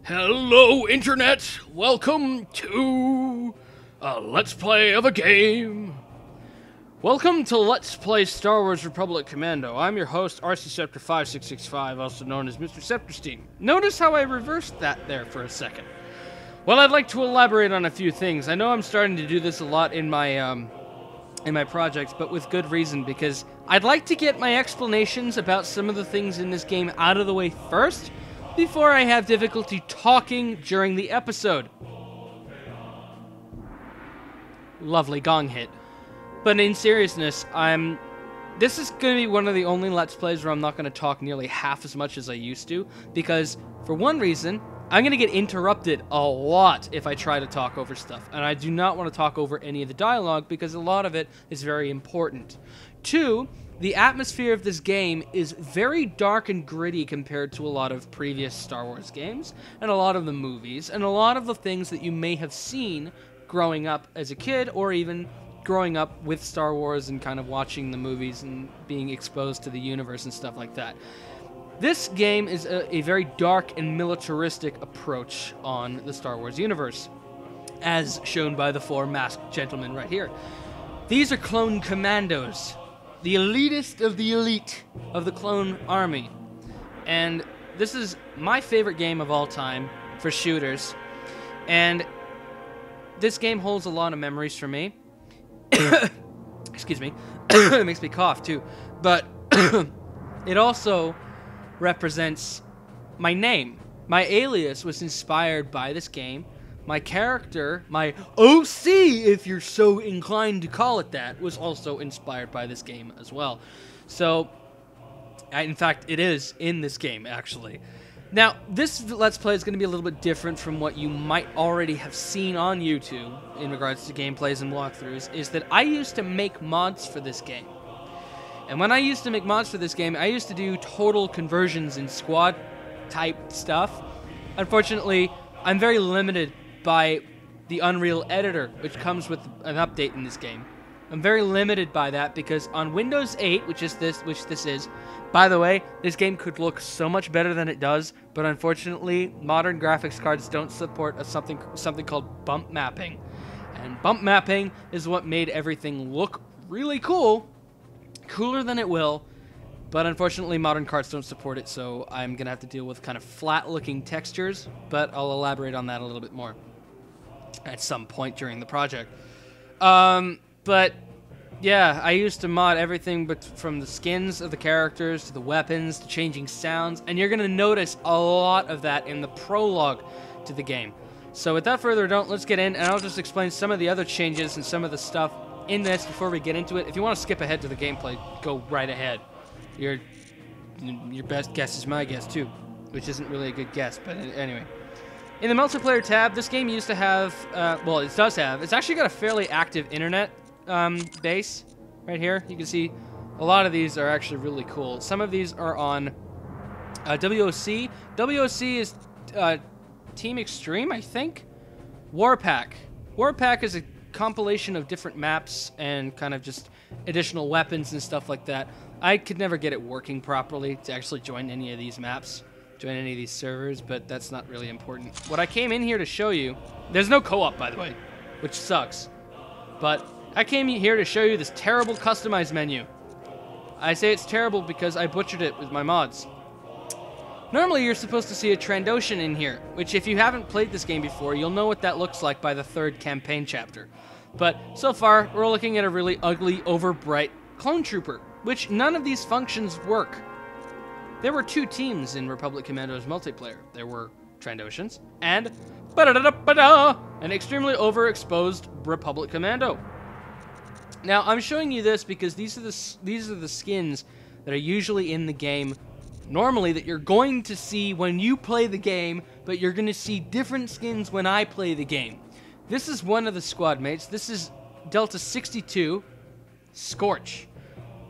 Hello, Internet! Welcome to a Let's Play of a game. Welcome to Let's Play Star Wars Republic Commando. I'm your host, RC-Scepter5665, also known as Mr. Scepterstein. Notice how I reversed that there for a second. Well, I'd like to elaborate on a few things. I know I'm starting to do this a lot in my projects, but with good reason, because I'd like to get my explanations about some of the things in this game out of the way first, before I have difficulty talking during the episode. Lovely gong hit. But in seriousness, this is going to be one of the only Let's Plays where I'm not going to talk nearly half as much as I used to, because, for one reason, I'm going to get interrupted a lot if I try to talk over stuff, and I do not want to talk over any of the dialogue, because a lot of it is very important. Two, the atmosphere of this game is very dark and gritty compared to a lot of previous Star Wars games, and a lot of the movies, and a lot of the things that you may have seen growing up as a kid, or even growing up with Star Wars and kind of watching the movies and being exposed to the universe and stuff like that. This game is a very dark and militaristic approach on the Star Wars universe, as shown by the four masked gentlemen right here. These are clone commandos. The elitist of the elite of the clone army. And this is my favorite game of all time for shooters. And this game holds a lot of memories for me. Excuse me. It makes me cough too. But it also represents my name. My alias was inspired by this game. My character, my OC, if you're so inclined to call it that, was also inspired by this game as well. So, in fact, it is in this game, actually. Now, this Let's Play is going to be a little bit different from what you might already have seen on YouTube in regards to gameplays and walkthroughs, is that I used to make mods for this game. And when I used to make mods for this game, I used to do total conversions and squad-type stuff. Unfortunately, I'm very limited by the Unreal Editor, which comes with an update in this game. I'm very limited by that because on Windows 8, which this is, by the way, this game could look so much better than it does, but unfortunately, modern graphics cards don't support something called bump mapping. And bump mapping is what made everything look really cool, cooler than it will, but unfortunately modern cards don't support it, so I'm gonna have to deal with kind of flat-looking textures, but I'll elaborate on that a little bit more at some point during the project. But yeah, I used to mod everything but from the skins of the characters to the weapons to changing sounds, and you're gonna notice a lot of that in the prologue to the game. So without further ado, let's get in, and I'll just explain some of the other changes and some of the stuff in this before we get into it. If you want to skip ahead to the gameplay, go right ahead. Your best guess is my guess too, which isn't really a good guess, but anyway. In the multiplayer tab, this game used to have, well, it does have, it's actually got a fairly active internet base right here. You can see a lot of these are actually really cool. Some of these are on WOC. WOC is Team Extreme, I think. Warpack. Warpack is a compilation of different maps and kind of just additional weapons and stuff like that. I could never get it working properly to actually join any of these maps, join any of these servers, but that's not really important. What I came in here to show you, there's no co-op, by the way, which sucks, but I came here to show you this terrible customized menu. I say it's terrible because I butchered it with my mods. Normally you're supposed to see a Trandoshan in here, which if you haven't played this game before, you'll know what that looks like by the 3rd campaign chapter. But so far, we're looking at a really ugly, overbright clone trooper, which none of these functions work. There were 2 teams in Republic Commando's multiplayer. There were Trandoshans and an extremely overexposed Republic Commando. Now, I'm showing you this because these are the skins that are usually in the game normally that you're going to see when you play the game, but you're going to see different skins when I play the game. This is one of the squad mates. This is Delta 62, Scorch,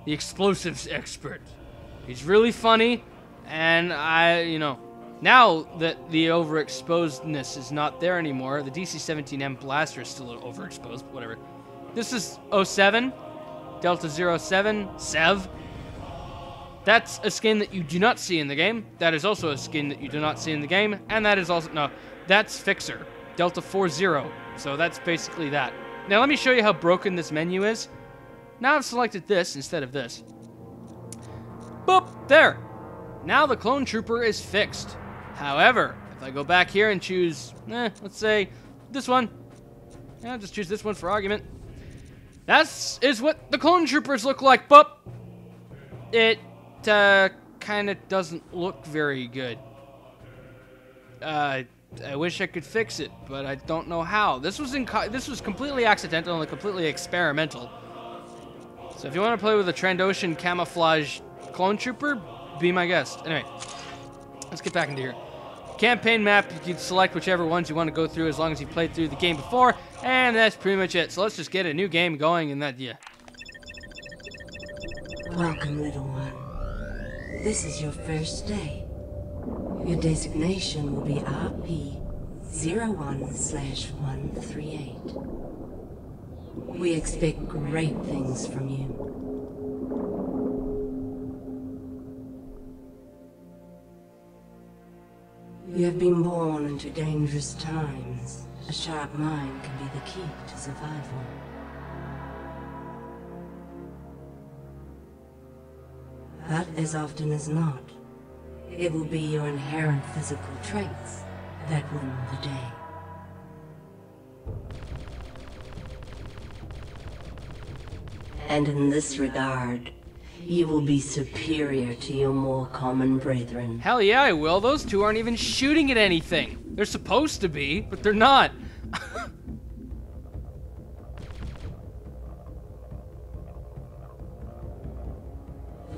the explosives expert. He's really funny, and now that the overexposedness is not there anymore, the DC-17M blaster is still overexposed, but whatever. This is 07, Delta 07, Sev. That's a skin that you do not see in the game. That is also a skin that you do not see in the game. And that is also... No, that's Fixer. Delta 40. So that's basically that. Now let me show you how broken this menu is. Now I've selected this instead of this. Boop! There! Now the clone trooper is fixed. However, if I go back here and choose... let's say this one. I'll just choose this one for argument. That is what the clone troopers look like, but it kind of doesn't look very good. I wish I could fix it, but I don't know how. This was completely accidental and completely experimental. So if you want to play with a Trandoshan camouflage clone trooper, be my guest. Anyway, let's get back into here. Campaign map, you can select whichever ones you want to go through as long as you've played through the game before, and that's pretty much it. So let's just get a new game going and that, yeah. Welcome, little one. This is your first day. Your designation will be RP-01/138. We expect great things from you. You have been born into dangerous times. A sharp mind can be the key to survival. But as often as not, it will be your inherent physical traits that win the day. And in this regard, you will be superior to your more common brethren. Hell yeah, I will. Those two aren't even shooting at anything. They're supposed to be, but they're not.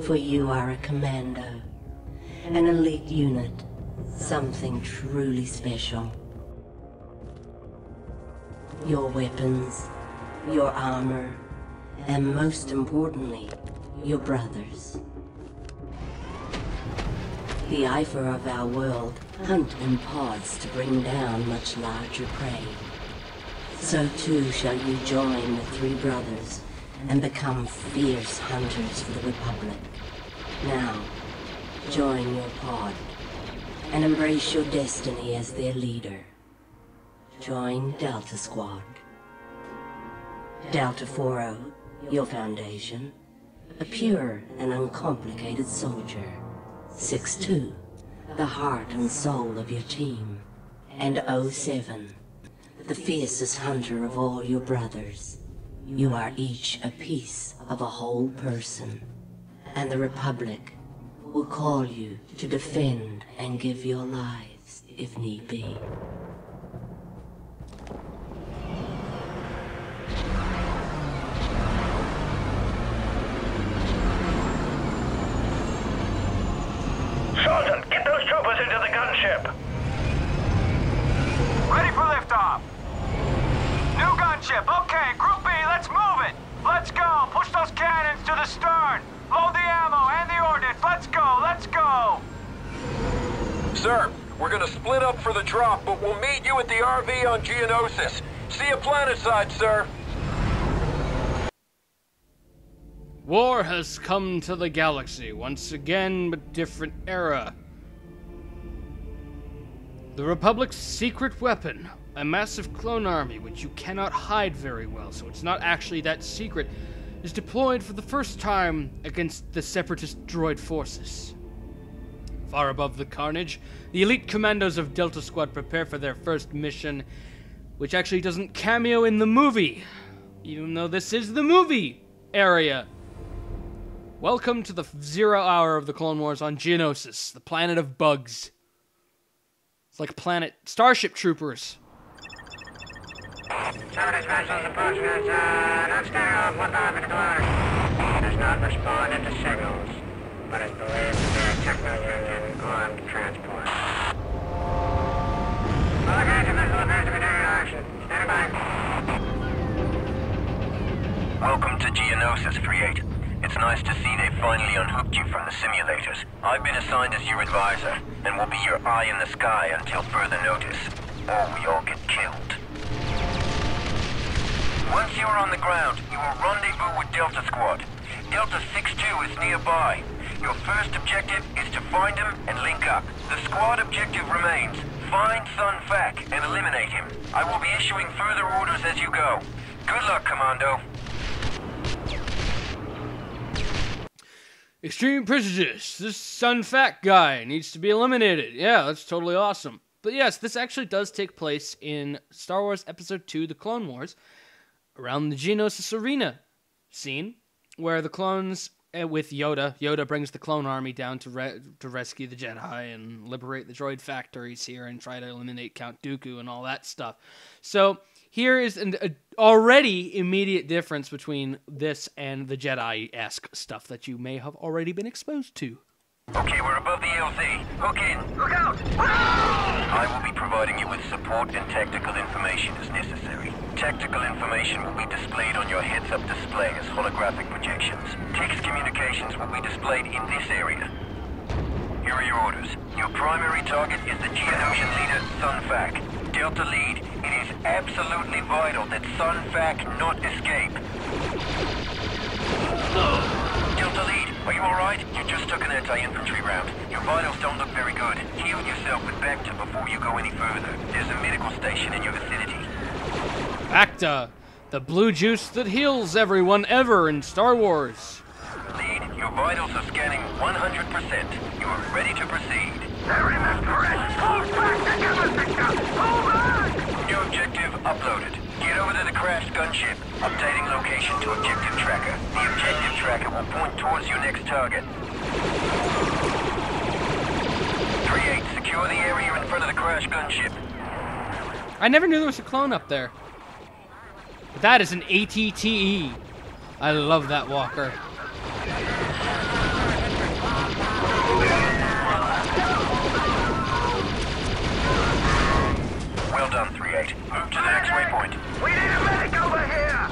For you are a commando, an elite unit, something truly special. Your weapons, your armor, and most importantly, your brothers. The Ifer of our world hunt in pods to bring down much larger prey. So too shall you join the three brothers and become fierce hunters for the Republic. Now, join your pod and embrace your destiny as their leader. Join Delta Squad. Delta 40, your foundation. A pure and uncomplicated soldier. 6-2, the heart and soul of your team. And 07, the fiercest hunter of all your brothers. You are each a piece of a whole person. And the Republic will call you to defend and give your lives if need be. Sergeant, get those troopers into the gunship. Ready for liftoff. New gunship. Okay, Group B, let's move it. Let's go. Push those cannons to the stern. Load the ammo and the ordnance. Let's go. Let's go. Sir, we're gonna split up for the drop, but we'll meet you at the RV on Geonosis. See you planetside, sir. War has come to the galaxy, once again, but different era. The Republic's secret weapon, a massive clone army which you cannot hide very well, so it's not actually that secret, is deployed for the first time against the separatist droid forces. Far above the carnage, the elite commandos of Delta Squad prepare for their first mission, which actually doesn't cameo in the movie, even though this is the movie area. Welcome to the 0 hour of the Clone Wars on Geonosis, the planet of bugs. It's like planet Starship Troopers. Separatist vessels approaching us, not stay off 1,000 o'clock. Does not respond to signals, but is believed to be a techno-union armed transport. All kinds of vessels appears to be taking action. Stand by. Welcome to Geonosis, 3-8. It's nice to see they finally unhooked you from the simulators. I've been assigned as your advisor, and will be your eye in the sky until further notice, or we all get killed. Once you are on the ground, you will rendezvous with Delta Squad. Delta 6-2 is nearby. Your first objective is to find him and link up. The squad objective remains. Find Sun Fac and eliminate him. I will be issuing further orders as you go. Good luck, Commando. Extreme prejudice. This Sun Fac guy needs to be eliminated. Yeah, that's totally awesome. But yes, this actually does take place in Star Wars Episode 2, The Clone Wars, around the Geonosis arena scene, where the clones, with Yoda brings the clone army down to rescue the Jedi and liberate the droid factories here and try to eliminate Count Dooku and all that stuff. So here is an already immediate difference between this and the Jedi-esque stuff that you may have already been exposed to. Okay, we're above the LZ. Hook in. Look out! I will be providing you with support and tactical information as necessary. Tactical information will be displayed on your heads-up display as holographic projections. Text communications will be displayed in this area. Here are your orders. Your primary target is the Geonosian leader, Sun Fac. Delta lead, it is absolutely vital that Sun Fac not escape. Delta lead, are you alright? You just took an anti-infantry round. Your vitals don't look very good. Heal yourself with Bacta before you go any further. There's a medical station in your vicinity. Bacta, the blue juice that heals everyone ever in Star Wars. Lead, your vitals are scanning 100%. You are ready to proceed. They're in the turret! Hold back! They're gonna pick up! Hold back! New objective uploaded. Get over to the crashed gunship. Updating location to objective tracker. The objective tracker will point towards your next target. 3-8, secure the area in front of the crashed gunship. I never knew there was a clone up there. But that is an ATTE. I love that walker. Well done, 3-8. Move to the next waypoint. We need a medic over here!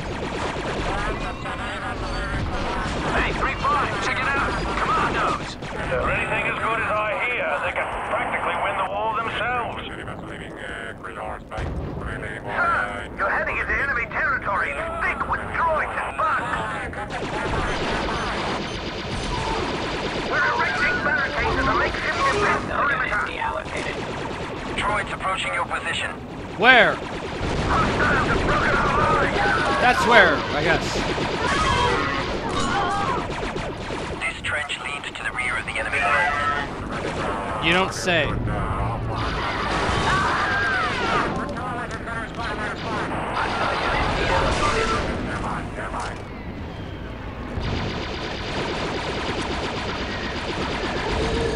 Hey, 3-5, check it out! Commandos! If they're anything as good as I hear, they can practically win the war themselves. Sir, you're heading into enemy territory. Thick with droids and bugs. We're erecting barricades at the makeshift defense perimeter. Droids approaching your position. Where? Hostiles have broken our line. That's where, I guess. This trench leads to the rear of the enemy lines. You don't say.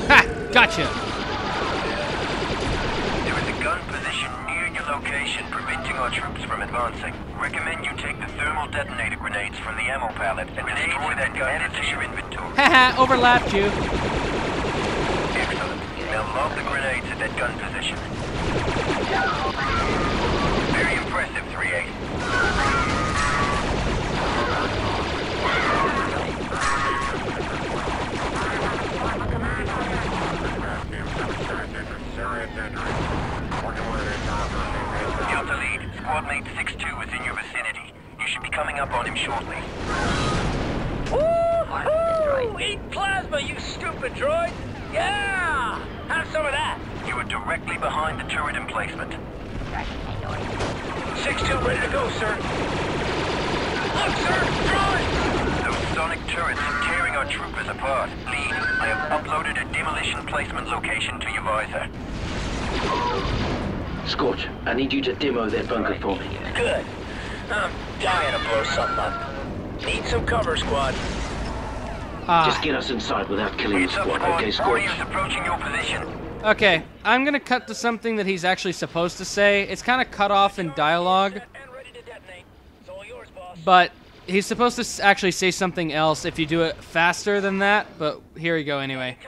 Ha! Gotcha! There is a gun position near your location preventing our troops from advancing. Recommend you take the thermal detonator grenades from the ammo pallet and destroy that gun added to your inventory. Haha, overlapped you. Excellent. Now lob the grenades at that gun position. Very impressive, 3-8. Delta lead, squad mate 6-2 is in your vicinity. You should be coming up on him shortly. Woo-hoo! Eat plasma, you stupid droid! Yeah! Have some of that! You are directly behind the turret emplacement. 6-2 ready to go, sir. Look, sir! Droid! Those sonic turrets are tearing our troopers apart. Lead, I have uploaded a demolition placement location to your visor. Scorch, I need you to demo that bunker for me. Good. I'm dying to blow something up. Need some cover, squad. Just get us inside without killing the Heads up, squad, okay, Scorch? Warriors approaching your position. Okay, I'm gonna cut to something that he's actually supposed to say. It's kind of cut off in dialogue, And ready to detonate. It's all yours, boss. but he's supposed to actually say something else if you do it faster than that, but here we go anyway.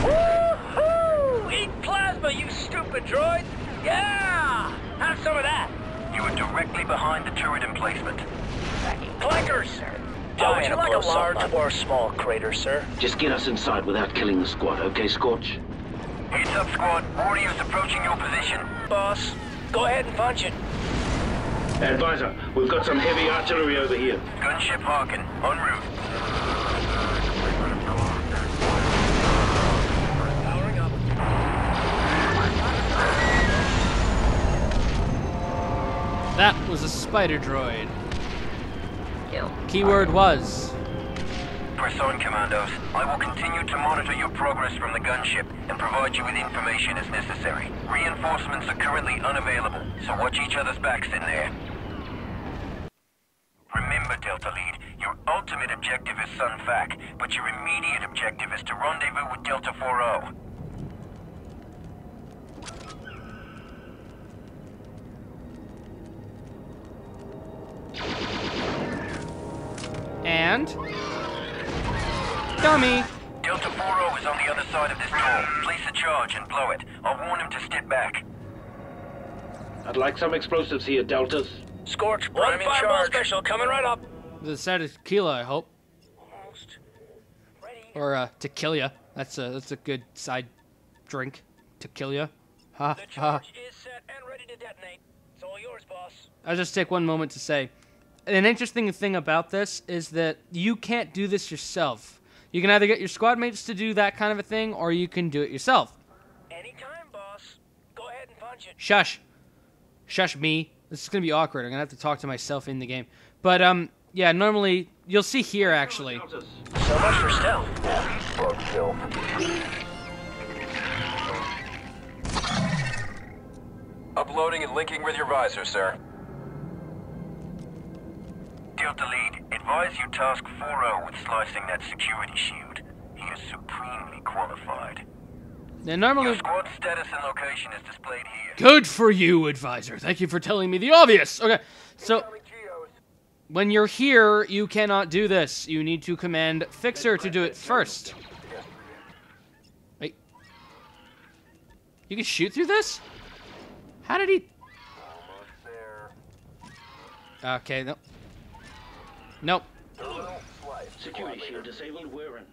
Woo-hoo! Eat plasma, you stupid droid! Yeah! Have some of that! You are directly behind the turret emplacement. Clankers! Would you like a large or small crater, sir? Just get us inside without killing the squad, okay, Scorch? Heads up, squad. Warriors approaching your position. Boss, go ahead and punch it. Advisor, we've got some heavy artillery over here. Gunship Harkin, en route. That was a spider droid. Keyword was. Press on, Commandos. I will continue to monitor your progress from the gunship and provide you with information as necessary. Reinforcements are currently unavailable, so watch each other's backs in there. Remember, Delta Lead, your ultimate objective is Sun Fac, but your immediate objective is to rendezvous with Delta 4-0. And... dummy! Delta 4-0 is on the other side of this door. Place a charge and blow it. I'll warn him to step back. I'd like some explosives here, Deltas. Scorch, I'm in charge. Special coming right up. The side of tequila, I hope. Almost ready. Or tequila. That's a good side drink. Tequila. Ha The ha. charge is set and ready to detonate. It's all yours, boss. I'll just take one moment to say, an interesting thing about this is that you can't do this yourself. You can either get your squad mates to do that kind of a thing, or you can do it yourself. Anytime, boss. Go ahead and punch it. Shush. Shush me. This is going to be awkward. I'm going to have to talk to myself in the game. But, yeah, normally, you'll see here, actually. So much for stealth. Uploading and linking with your visor, sir. Delta Lead, advise you task 4-0 with slicing that security shield. He is supremely qualified. Now, normally... Your squad status and location is displayed here. Good for you, advisor. Thank you for telling me the obvious. Okay, so... when you're here, you cannot do this. You need to command Fixer to do it first. Wait. You can shoot through this? How did he... okay, no. Nope. Security shield disabled, we're in.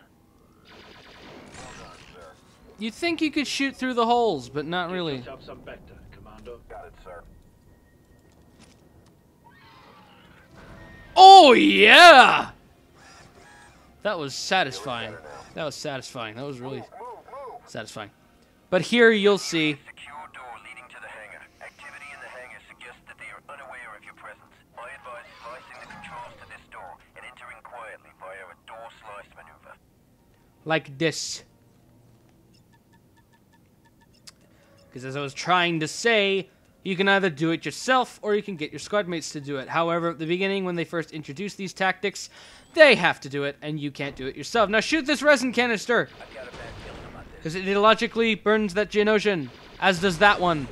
You'd think you could shoot through the holes, but not really. Have some vector, Commando. Got it, sir. Oh, yeah! That was satisfying. That was satisfying. That was really satisfying. But here you'll see... Secure door leading to the hangar. Activity in the hangar suggests that they are unaware of your presence. I advise slicing the controls to this door and entering quietly via a door slice maneuver. like this. Because as I was trying to say, you can either do it yourself or you can get your squad mates to do it. However, at the beginning, when they first introduced these tactics, they have to do it, and you can't do it yourself. Now shoot this resin canister! Because it illogically burns that Geonosis, as does that one.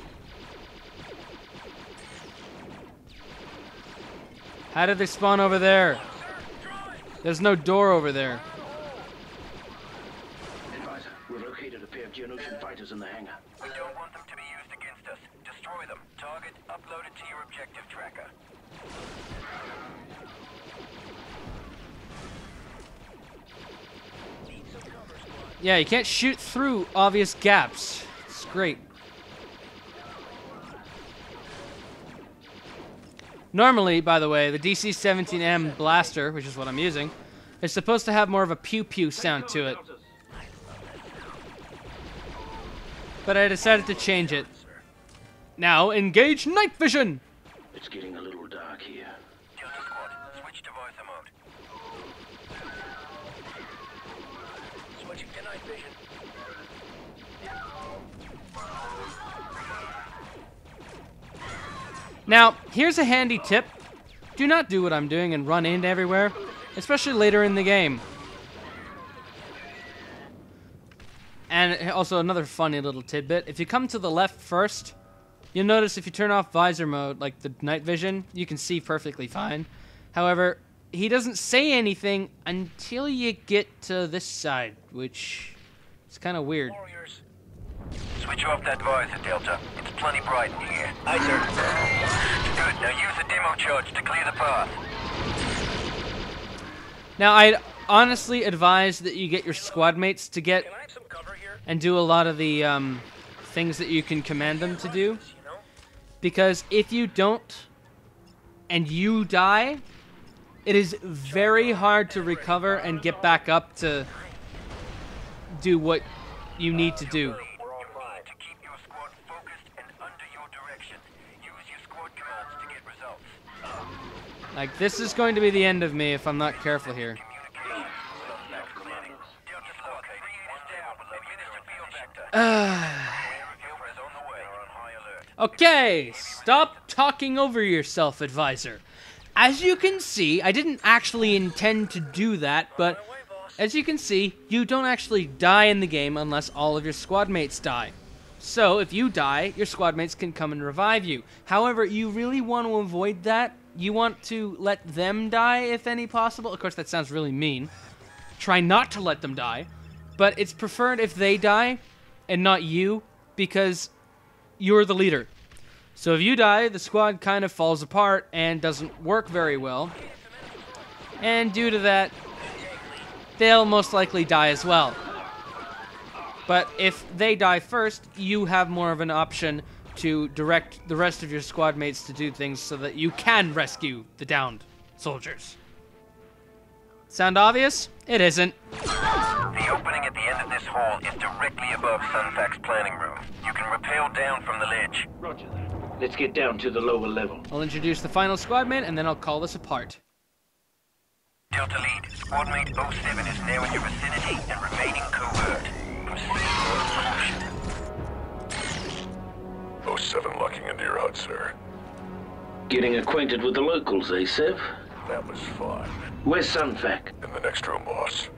How did they spawn over there? There's no door over there. Advisor, we located a pair of Geonosis fighters in the hangar. We don't want them to be used against us. Destroy them. Target uploaded to your objective tracker. Yeah, you can't shoot through obvious gaps. It's great. Normally, by the way, the DC-17M blaster, which is what I'm using, is supposed to have more of a pew-pew sound to it. But I decided to change it. Now, engage night vision! It's getting a little dark here. Delta Squad, switch to visor mode. Switching to night vision. Now, here's a handy tip. Do not do what I'm doing and run into everywhere, especially later in the game. And also another funny little tidbit. If you come to the left first, you'll notice if you turn off visor mode, like the night vision, you can see perfectly fine. However, he doesn't say anything until you get to this side, which is kind of weird. Warriors. Switch off that visor, Delta. It's plenty bright in here. Aye, sir. Good. Now use the demo charge to clear the path. Now, I'd honestly advise that you get your squad mates to get Can I have some cover here? and do a lot of the things that you can command them to do. You know? Because if you don't, and you die, it is very hard to recover and get back up to do what you need to do. You need to keep your squad focused and under your direction. Use your squad commands to get results. Like, this is going to be the end of me if I'm not careful here. Okay, stop talking over yourself, advisor. As you can see, I didn't actually intend to do that, but as you can see, you don't actually die in the game unless all of your squad mates die. So, if you die, your squad mates can come and revive you. However, you really want to avoid that. You want to let them die if any possible. Of course, that sounds really mean. Try not to let them die. But it's preferred if they die and not you, because you're the leader. So if you die, the squad kind of falls apart and doesn't work very well. And due to that, they'll most likely die as well. But if they die first, you have more of an option to direct the rest of your squad mates to do things so that you can rescue the downed soldiers. Sound obvious? It isn't. The opening at the end of this hall is directly above Sunfac's planning room. You can rappel down from the ledge. Roger that. Let's get down to the lower level. I'll introduce the final squad mate, and then I'll call this apart. Delta Lead, squad mate 07 is now in your vicinity and remaining covert. Proceed with caution. 07 locking into your hut, sir. Getting acquainted with the locals, eh, Sev? That was fun. Where's Sunfac? In the next room, boss.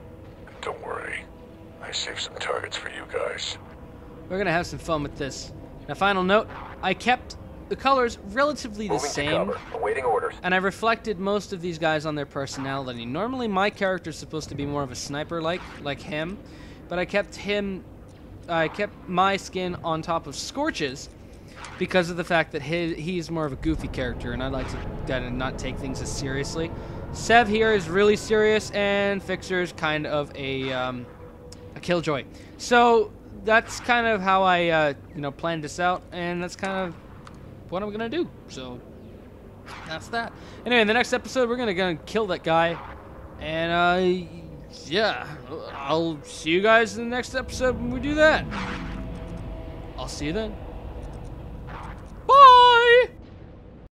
And don't worry, I saved some targets for you guys. We're gonna have some fun with this. Now, final note, I kept the colors relatively the Moving same. to cover. Awaiting orders. And I reflected most of these guys on their personality. Normally, my character's supposed to be more of a sniper like him, but I kept my skin on top of Scorch's because of the fact that he's more of a goofy character, and I like to kind of not take things as seriously. Sev here is really serious, and Fixer's kind of a killjoy. So that's kind of how I planned this out, and that's kind of what I'm gonna do. So that's that. Anyway, in the next episode, we're gonna kill that guy, and yeah, I'll see you guys in the next episode when we do that. I'll see you then.